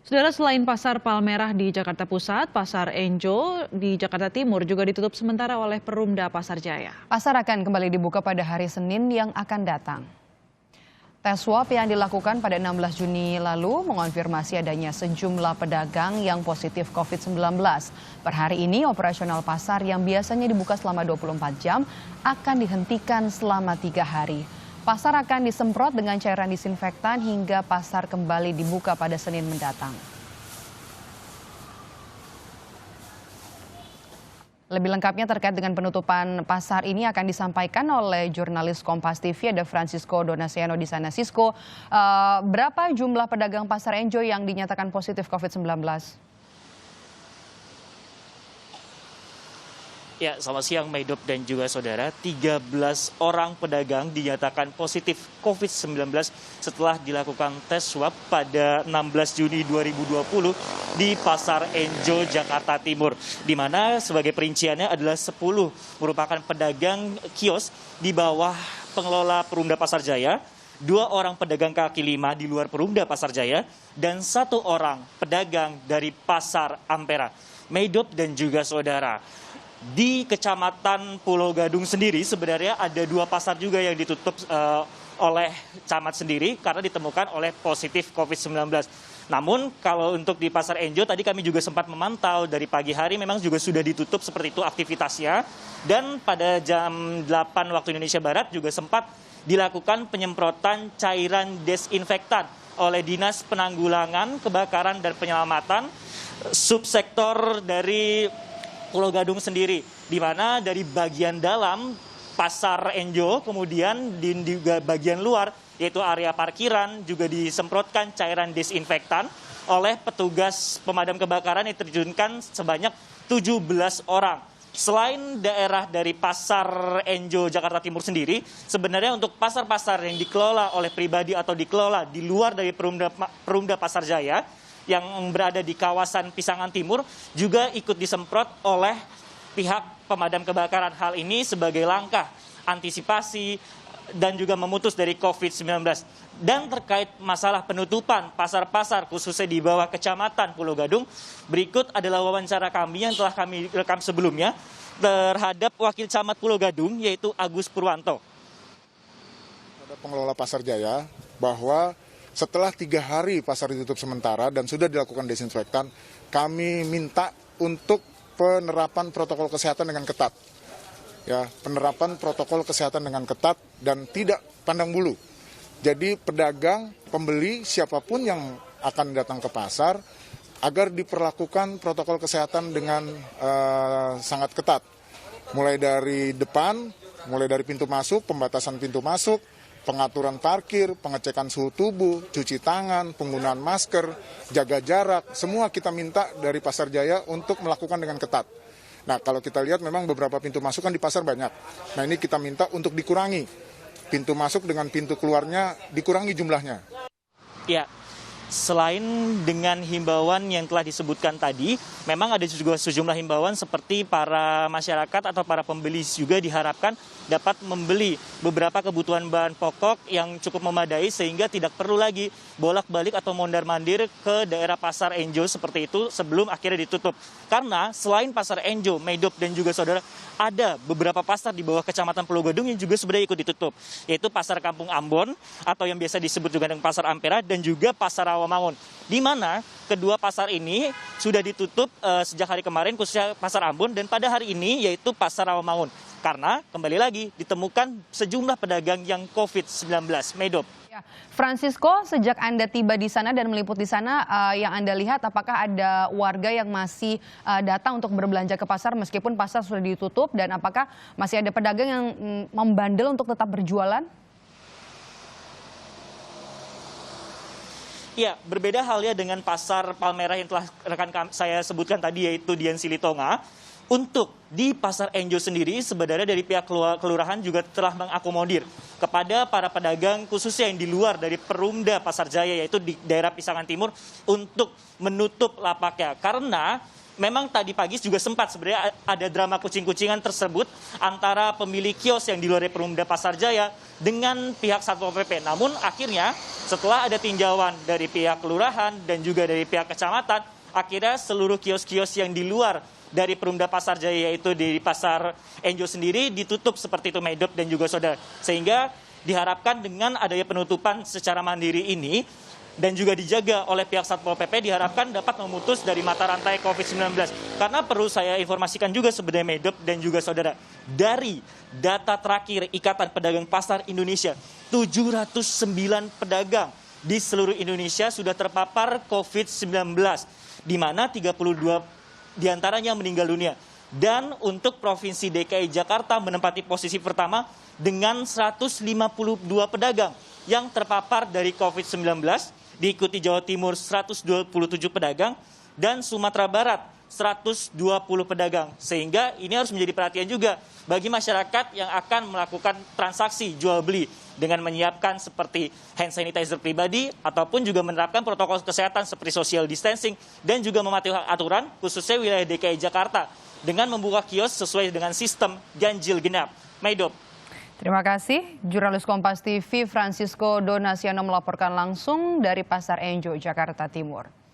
Saudara, selain Pasar Palmerah di Jakarta Pusat, Pasar Enjo di Jakarta Timur juga ditutup sementara oleh Perumda Pasar Jaya. Pasar akan kembali dibuka pada hari Senin yang akan datang. Tes swab yang dilakukan pada 16 Juni lalu mengonfirmasi adanya sejumlah pedagang yang positif COVID-19. Per hari ini, operasional pasar yang biasanya dibuka selama 24 jam akan dihentikan selama 3 hari. Pasar akan disemprot dengan cairan disinfektan hingga pasar kembali dibuka pada Senin mendatang. Lebih lengkapnya terkait dengan penutupan pasar ini akan disampaikan oleh jurnalis Kompas TV, ada Francisco Donasiano di sana. Sisko, berapa jumlah pedagang Pasar Enjo yang dinyatakan positif COVID-19? Ya, selamat siang Maidop dan juga saudara. 13 orang pedagang dinyatakan positif COVID-19 setelah dilakukan tes swab pada 16 Juni 2020 di Pasar Enjo, Jakarta Timur. Di mana sebagai perinciannya adalah 10 merupakan pedagang kios di bawah pengelola Perumda Pasar Jaya, 2 orang pedagang kaki lima di luar Perumda Pasar Jaya, dan 1 orang pedagang dari Pasar Ampera. Maidop dan juga saudara. Di Kecamatan Pulau Gadung sendiri sebenarnya ada 2 pasar juga yang ditutup oleh camat sendiri karena ditemukan oleh positif COVID-19. Namun kalau untuk di Pasar Enjo tadi kami juga sempat memantau dari pagi hari memang juga sudah ditutup seperti itu aktivitasnya. Dan pada jam 8 waktu Indonesia Barat juga sempat dilakukan penyemprotan cairan desinfektan oleh Dinas Penanggulangan Kebakaran dan Penyelamatan subsektor dari Pulau Gadung sendiri, di mana dari bagian dalam Pasar Enjo, kemudian di bagian luar, yaitu area parkiran, juga disemprotkan cairan desinfektan oleh petugas pemadam kebakaran yang terjunkan sebanyak 17 orang. Selain daerah dari Pasar Enjo Jakarta Timur sendiri, sebenarnya untuk pasar-pasar yang dikelola oleh pribadi atau dikelola di luar dari Perumda Pasar Jaya, yang berada di kawasan Pisangan Timur juga ikut disemprot oleh pihak pemadam kebakaran. Hal ini sebagai langkah antisipasi dan juga memutus dari COVID-19. Dan terkait masalah penutupan pasar-pasar khususnya di bawah Kecamatan Pulau Gadung, berikut adalah wawancara kami yang telah kami rekam sebelumnya terhadap Wakil Camat Pulau Gadung yaitu Agus Purwanto. Ada pengelola Pasar Jaya bahwa setelah 3 hari pasar ditutup sementara dan sudah dilakukan desinfektan, kami minta untuk penerapan protokol kesehatan dengan ketat. Ya, penerapan protokol kesehatan dengan ketat dan tidak pandang bulu. Jadi pedagang, pembeli, siapapun yang akan datang ke pasar, agar diperlakukan protokol kesehatan dengan sangat ketat. Mulai dari depan, mulai dari pintu masuk, pembatasan pintu masuk, pengaturan parkir, pengecekan suhu tubuh, cuci tangan, penggunaan masker, jaga jarak, semua kita minta dari Pasar Jaya untuk melakukan dengan ketat. Nah, kalau kita lihat memang beberapa pintu masuk kan di pasar banyak. Nah, ini kita minta untuk dikurangi. Pintu masuk dengan pintu keluarnya dikurangi jumlahnya. Ya. Selain dengan himbauan yang telah disebutkan tadi, memang ada juga sejumlah himbauan seperti para masyarakat atau para pembeli juga diharapkan dapat membeli beberapa kebutuhan bahan pokok yang cukup memadai sehingga tidak perlu lagi bolak-balik atau mondar-mandir ke daerah Pasar Enjo seperti itu sebelum akhirnya ditutup. Karena selain Pasar Enjo, Maidop dan juga saudara, ada beberapa pasar di bawah Kecamatan Pulau Gadung yang juga sebenarnya ikut ditutup, yaitu Pasar Kampung Ambon atau yang biasa disebut juga dengan Pasar Ampera dan juga Pasar Rawamangun, di mana kedua pasar ini sudah ditutup sejak hari kemarin khususnya Pasar Ambon dan pada hari ini yaitu Pasar Rawamangun karena kembali lagi ditemukan sejumlah pedagang yang COVID-19. Maidop. Francisco, sejak Anda tiba di sana dan meliput di sana, yang Anda lihat apakah ada warga yang masih datang untuk berbelanja ke pasar meskipun pasar sudah ditutup, dan apakah masih ada pedagang yang membandel untuk tetap berjualan? Ya, berbeda halnya dengan Pasar Palmerah yang telah rekan saya sebutkan tadi yaitu Dian Silitonga. Untuk di Pasar Enjo sendiri sebenarnya dari pihak kelurahan juga telah mengakomodir kepada para pedagang khususnya yang di luar dari Perumda Pasar Jaya yaitu di daerah Pisangan Timur untuk menutup lapaknya karena memang tadi pagi juga sempat sebenarnya ada drama kucing-kucingan tersebut antara pemilik kios yang di luar Perumda Pasar Jaya dengan pihak Satpol PP. Namun akhirnya setelah ada tinjauan dari pihak kelurahan dan juga dari pihak kecamatan, akhirnya seluruh kios-kios yang di luar dari Perumda Pasar Jaya, yaitu di Pasar Enjo sendiri, ditutup seperti itu, Medop dan juga saudara. Sehingga diharapkan dengan adanya penutupan secara mandiri ini dan juga dijaga oleh pihak Satpol PP, diharapkan dapat memutus dari mata rantai COVID-19. Karena perlu saya informasikan juga sebenarnya, Medop dan juga saudara, dari data terakhir Ikatan Pedagang Pasar Indonesia, 709 pedagang di seluruh Indonesia sudah terpapar COVID-19, di mana 32 diantaranya meninggal dunia. Dan untuk Provinsi DKI Jakarta menempati posisi pertama dengan 152 pedagang yang terpapar dari COVID-19, diikuti Jawa Timur 127 pedagang, dan Sumatera Barat 120 pedagang. Sehingga ini harus menjadi perhatian juga bagi masyarakat yang akan melakukan transaksi jual beli dengan menyiapkan seperti hand sanitizer pribadi ataupun juga menerapkan protokol kesehatan seperti social distancing dan juga mematuhi aturan khususnya wilayah DKI Jakarta dengan membuka kios sesuai dengan sistem ganjil genap. Medop. Terima kasih. Jurnalis Kompas TV Francisco Donasiano melaporkan langsung dari Pasar Enjo, Jakarta Timur.